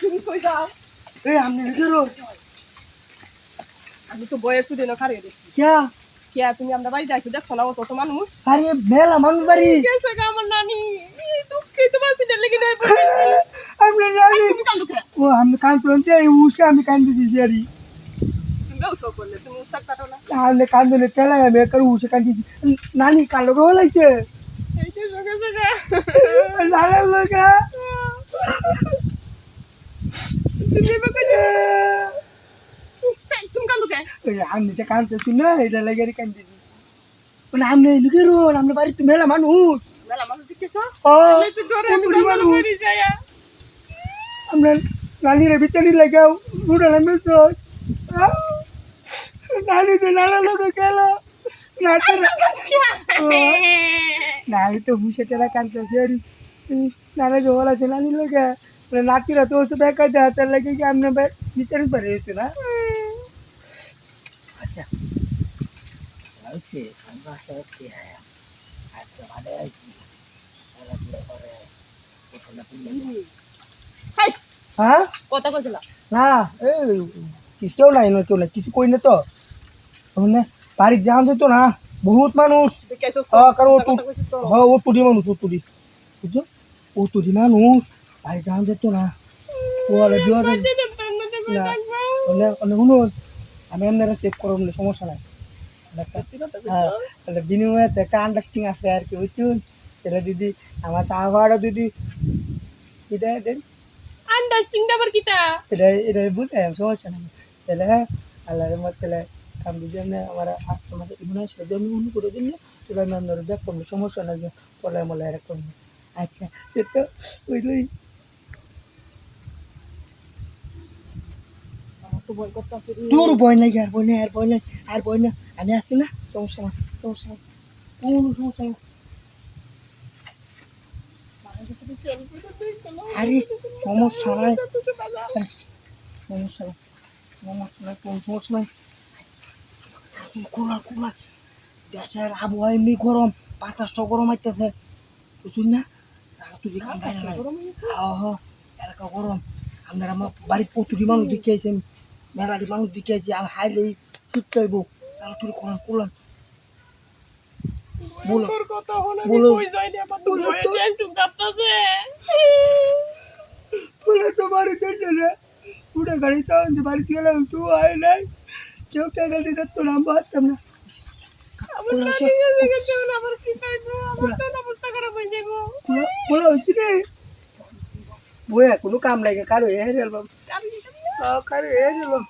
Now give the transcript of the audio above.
তুমি কই যাও? এই আমনে গেরো আমি তো বয়ের সুদে না খারে দেখছি। क्या কে তুমি আমরা বাড়ি যাইছো দেখছো না অত মানুষ? अरे मेला মানুষ বাড়ি গেছে গা আমার নানি। এই দুঃখে তো বাসিটা লেগে নাই বলে। আমনে জানি তুমি কান্দো কে? ও আমি কান তোনতে এই উসে আমি কান দিছি জারি তুমি গাউছো করলে তুমি উস্তাদ কাটো না। আমনে কান দনে তেলা আমি कर উসে কান দিছি নানি কালো গো লাইছে এই যে গেছে গা। লালা লগা তুমি বাবা তুমি কান্দো কে? এই আমনে তে কান তো না এটা লাগেরি কান দিছি মানে আমনে লুকেরো আমনে বাড়ি তো মেলা মানুষ মেলা মানুষ দেখছো? ও এই তো জোরে আমি কান্দো করি যায়। আমনে নানি রে বিচনি লাগাও বুড়া নামে তো নানি তো লালা লগা গেলো নাতে नानी तो मुझे तेरा कान तो जेरी नाना जो वाला चला नहीं लगा मैं नाती रहा तो उसे बैठा जाता लगे कि हमने बैठ नीचे नहीं पड़े थे ना अच्छा ऐसे हम बात करते हैं आज तो हमारे ऐसी अलग अलग और হাই हाँ কথা কইছিলা? ना ए किस क्यों ना किसी कोई नहीं तो हमने बारिश जाम से तो ना बहुत मानुष দেখছো তো? हाँ करो কথা কইছিস তো? हाँ वो टूटी मानुष वो टूटी বুঝছো ও টুটি মানুষ বাড়ি যাওয়া যেত না ও আরে বিয়া না অনেক অনেক শুনুন আমি আপনারা চেক করব না সমস্যা নাই তাহলে বিনিময়ে তো একটা আন্ডারস্ট্যান্ডিং আছে আর কি বুঝছুন সেটা দিদি আমার চা খাওয়াটা দিদি এটা দেন আন্ডারস্ট্যান্ডিং আবার কিটা? এটা এটা বুঝতে সমস্যা নাই তাহলে হ্যাঁ আল্লাহর মত তাহলে কাম দিদি আপনি আমার আমাদের ইমনে সেটা আমি উনি করে দিন তাহলে আমি আপনার ব্যাক করবো সমস্যা নাই যে পরে মলে আর করবো আচ্ছা তো ওইটাই আমার তো বল করতেছে রে। তোর ভয় নাই আর ভয় নাই আর ভয় নাই আর ভয় না আমি আছি না সমস্যা না সমস্যা না কোনো সমস্যা না আরে সমস্যা নাই সমস্যা নাই সমস্যা নাই কোনো সমস্যা নাই কোলা কোলা দেশের আবহাওয়া এমনি গরম বাতাসটা গরম আইতেছে বুঝুন না তারা তুই কাম পাই না হ্যাঁ হ্যাঁ এলাকা গরম আপনারা আমার বাড়ির প্রচুরি মানুষ দেখে আইছেন মেলাটি মানুষ দেখে আইছে আমি হাইলেই ছুটতে হইব তারা তুই কোলান কোলান বলো তোর কথা হলো আমি বলো। কই যাই না আমার তো ভয়ে টেনশন কাঁপতাছে। বলে তো বাড়িতে চলে উঠে গাড়িতে যে বাড়িতে গেলাম তুই আয় নাই কেউ টাকা দিতে তো নাম পাচ্তাম না আমার নানি গেছে না আমার কি তাইবো আমার তো অবস্থা খারাপ হয়ে যাবো। বলা হচ্ছে রে বইয়া কোনো কাম লাগে কারো এ হেরে এলাম আমি কারো এ হেরে এলাম